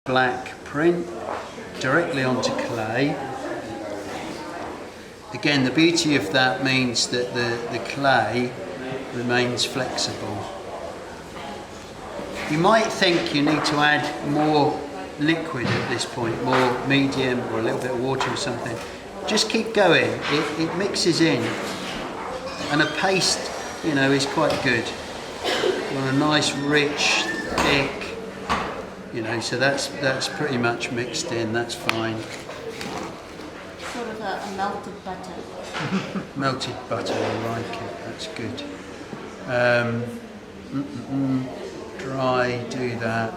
black print directly onto clay. Again, the beauty of that means that the clay remains flexible. You might think you need to add more liquid at this point, more medium or a little bit of water or something. Just keep going, it mixes in. And a paste, is quite good. You want a nice, rich, thick, so that's pretty much mixed in, that's fine. Sort of a melted butter. Melted butter, I like it, that's good. Dry, do that.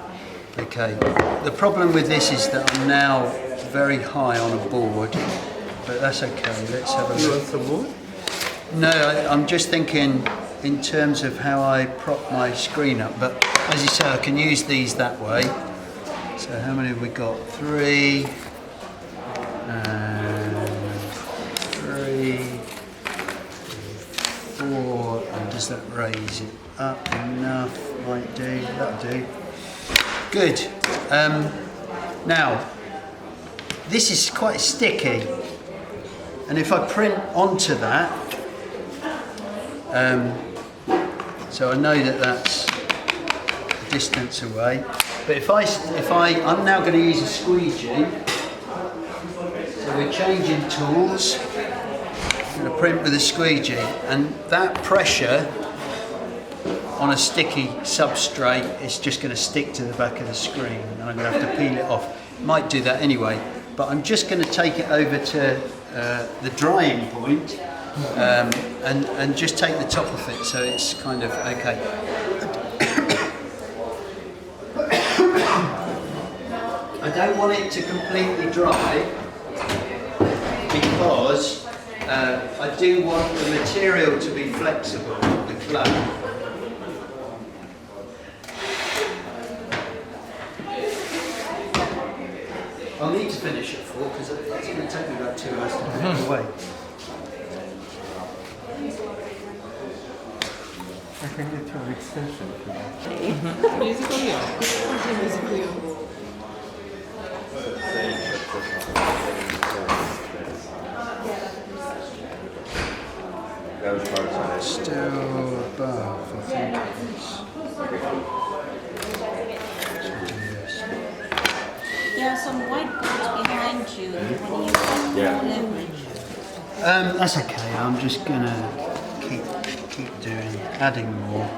Okay, the problem with this is that I'm now very high on a board, but that's okay, let's have a look. You want some more? No, I'm just thinking in terms of how I prop my screen up, but as you say, I can use these that way. So how many have we got? 3, and 3, 4, and does that raise it up enough? Might do, that'll do. Good. Now, this is quite sticky, and if I print onto that, so I know that that's a distance away. But I'm now going to use a squeegee. So we're changing tools. I'm going to print with a squeegee, and that pressure on a sticky substrate is just going to stick to the back of the screen, and I'm going to have to peel it off. Might do that anyway, but I'm just going to take it over to the drying point. And just take the top of it so it's kind of okay. I don't want it to completely dry because I do want the material to be flexible, the clay. I'll need to finish at 4 because it's going to take me about 2 hours to put it away. I can get you an extension if you want. Musically or? Musically or? That was part of it. Still above, I think it is. There are some whiteboards behind you when you leverage. That's okay, I'm just gonna keep doing, adding more.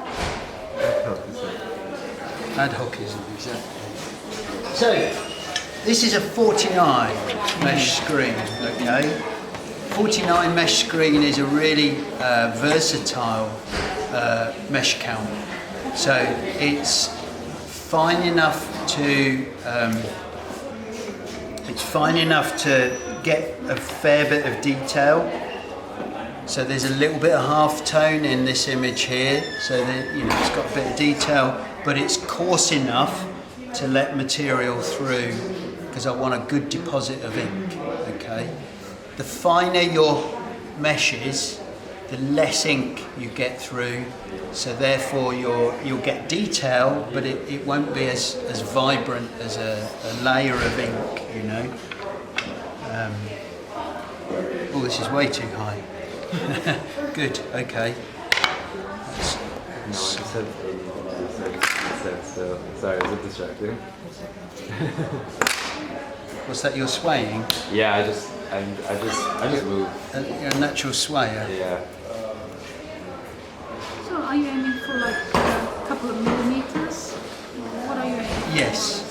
Ad hoc isn't exactly. So, this is a 49 mesh screen, okay? 49 mesh screen is a really versatile mesh count. So it's fine enough to get a fair bit of detail. So there's a little bit of half tone in this image here, so that it's got a bit of detail, but it's coarse enough to let material through because I want a good deposit of ink. Okay. The finer your mesh is, the less ink you get through, so therefore you'll get detail, but it won't be as vibrant as a layer of ink. Oh, this is way too high. Good, okay. Sorry, is it distracting? What's that, you're swaying? Yeah, I just move. You're a natural swayer? Yeah. So are you aiming for like a couple of millimeters? What are you aiming for? Yes,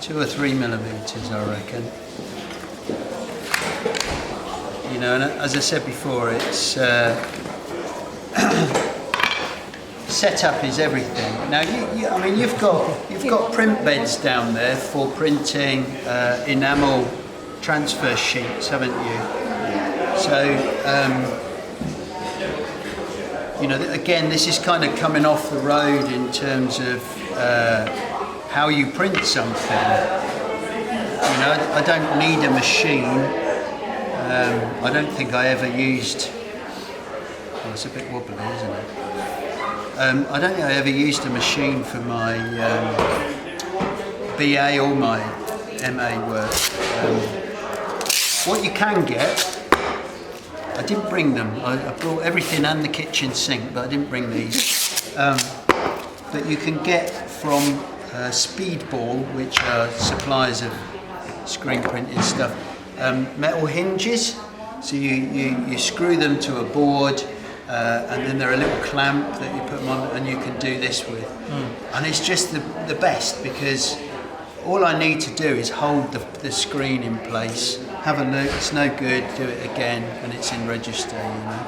2 or 3 millimeters, I reckon. And as I said before, it's setup is everything. Now, you've got print beds down there for printing enamel transfer sheets, haven't you? So, again, this is kind of coming off the road in terms of how you print something. I don't need a machine. I don't think I ever used. Oh, it's a bit wobbly, isn't it? I don't think I ever used a machine for my BA or my MA work. What you can get, I didn't bring them. I brought everything and the kitchen sink, but I didn't bring these. That you can get from Speedball, which are suppliers of screen printing stuff. Metal hinges, so you screw them to a board, and then they're a little clamp that you put them on, and you can do this with. And it's just the best, because all I need to do is hold the screen in place, have a look, it's no good, do it again, and it's in register, you know.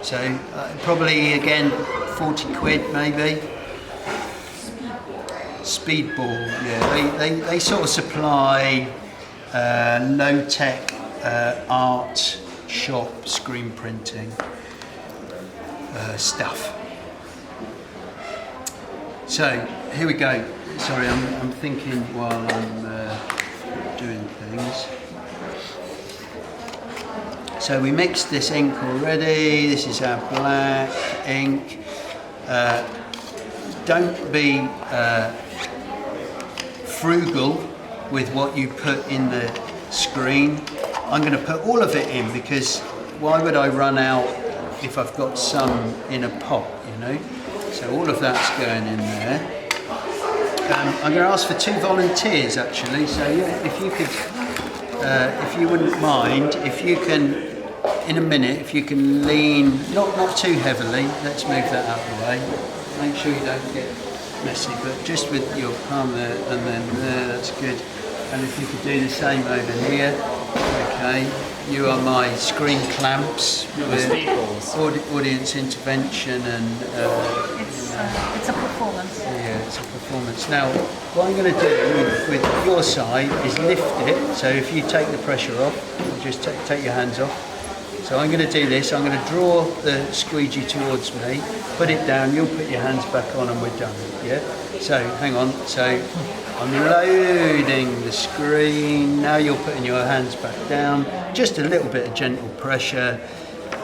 So probably again 40 quid maybe. Speedball, yeah, they sort of supply low-tech art shop screen printing stuff. So here we go. Sorry, I'm thinking while I'm doing things. So we mixed this ink already. This is our black ink. Don't be frugal with what you put in the screen. I'm going to put all of it in, because why would I run out if I've got some in a pot, you know? So all of that's going in there. I'm going to ask for 2 volunteers actually, so yeah, if you could, if you wouldn't mind, if you can, in a minute, if you can lean, not too heavily, let's move that out of the way. Make sure you don't get messy, but just with your palm there and then there, that's good. And if you could do the same over here, okay. You are my screen clamps with audience intervention and... It's a performance. Yeah, it's a performance. Now, what I'm going to do with your side is lift it, so if you take the pressure off, just take your hands off. So I'm going to do this, I'm going to draw the squeegee towards me, put it down, you'll put your hands back on and we're done, yeah? So, hang on, so I'm loading the screen, now you're putting your hands back down, just a little bit of gentle pressure,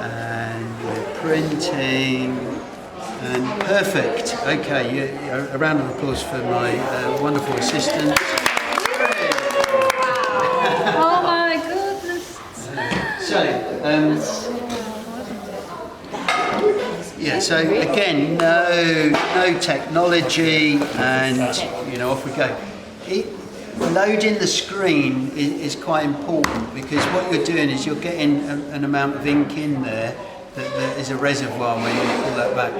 and we're printing, and perfect. Okay, a round of applause for my wonderful assistant. Oh my goodness. So, yeah, so again, no technology, and off we go. Loading the screen is quite important, because what you're doing is you're getting an amount of ink in there that is a reservoir where you pull that back.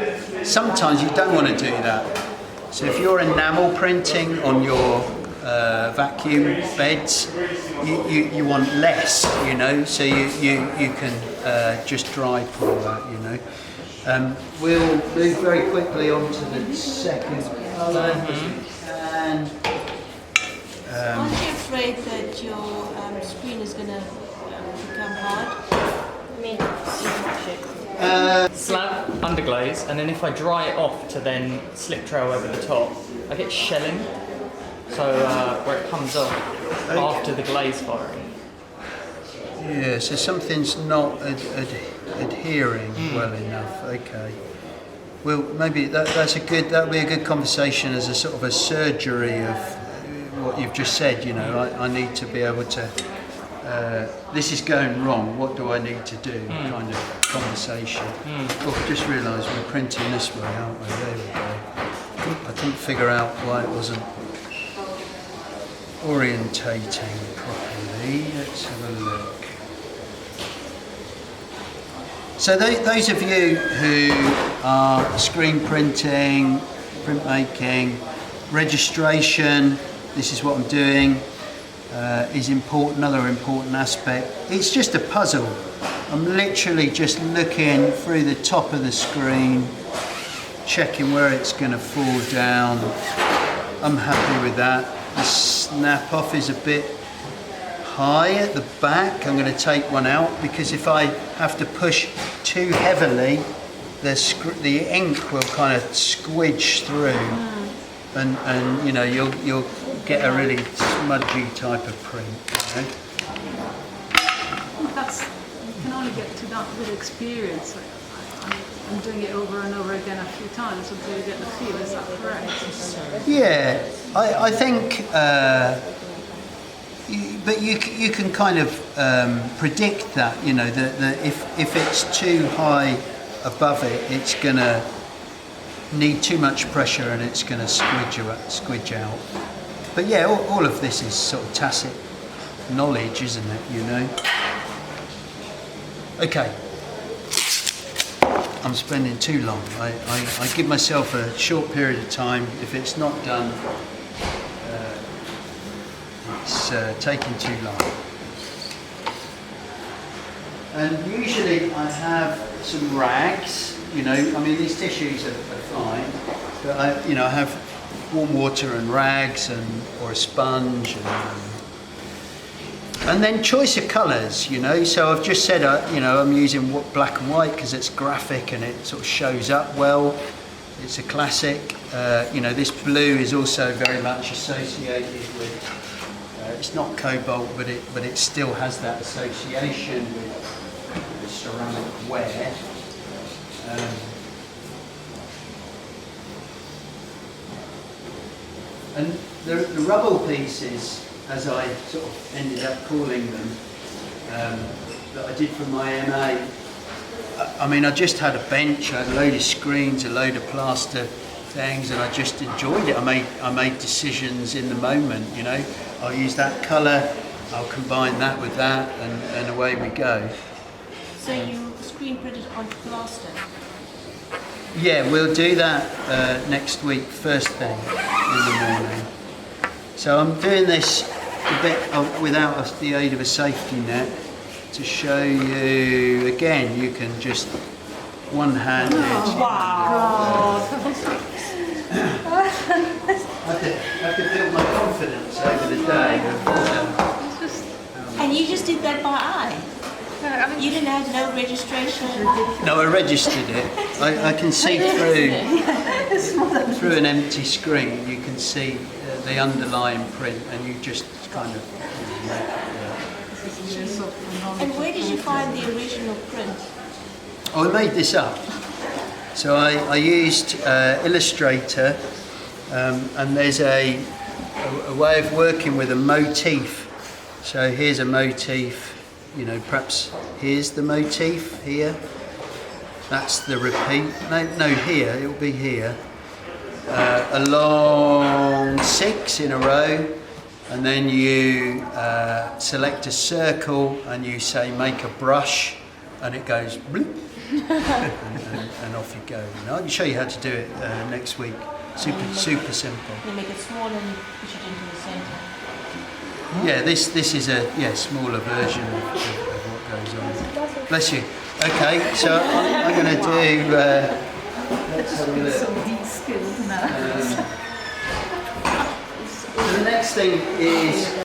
Sometimes you don't want to do that. So if you're enamel printing on your vacuum beds, you want less, so you can just dry pull that, We'll move very quickly on to the second colour. And aren't you afraid that your screen is going to become hard? Slab underglaze, and then if I dry it off to then slip trail over the top, I get shelling. So where it comes off after the glaze firing. Yeah, so something's not adhering well enough. Okay. Well, maybe that'll be a good conversation as a sort of a surgery of what you've just said. I need to be able to. This is going wrong. What do I need to do? Kind of conversation. Oh, I just realised we're printing this way, aren't we? There we go. I couldn't figure out why it wasn't orientating properly. Let's have a look. So those of you who are screen printing, printmaking, registration, this is what I'm doing, is important, another important aspect. It's just a puzzle. I'm literally just looking through the top of the screen, checking where it's going to fall down. I'm happy with that. The snap off is a bit high at the back. I'm going to take one out, because if I have to push too heavily, the ink will kind of squidge through, and you'll get a really smudgy type of print. You can only get to that with experience. and doing it over and over again a few times until you get the feel. Is that correct? Yeah, I think, but you can kind of predict that, you know, that if it's too high above it, it's going to need too much pressure and it's going to squidge out. But yeah, all of this is sort of tacit knowledge, isn't it, you know? Okay. I'm spending too long. I give myself a short period of time. If it's not done, it's taking too long. And usually I have some rags, you know, I mean these tissues are fine, but I have warm water and rags or a sponge and then choice of colours, you know. So I've just said, I'm using black and white because it's graphic and it sort of shows up well. It's a classic. This blue is also very much associated with. It's not cobalt, but it still has that association with ceramic wear. And the rubble pieces, as I sort of ended up calling them, that I did for my MA. I mean, I just had a bench, I had a load of screens, a load of plaster things, and I just enjoyed it. I made decisions in the moment, you know. I'll use that colour, I'll combine that with that, and away we go. So you screen printed onto plaster? Yeah, we'll do that next week, first thing in the morning. So I'm doing this a bit without the aid of a safety net to show you, again, you can just one-handed. Wow! I have to build my confidence over the day. And you just did that by eye? You didn't have no registration? No, I registered it. I can see through an empty screen. You can see the underlying print, and you just kind of. And where did you find the original print? Oh, I made this up. So I used Illustrator, and there's a way of working with a motif. So here's a motif. You know, perhaps here's the motif here. That's the repeat. No, here, it'll be here. A long 6 in a row, and then you select a circle and you say make a brush, and it goes bloop, and off you go. You know, I can show you how to do it next week. Super simple. You make it small and push it into the centre. Yeah, this is a smaller version of what goes on. Bless you. Okay, so I'm going to do. Let's have a look. So skilled now. So the next thing is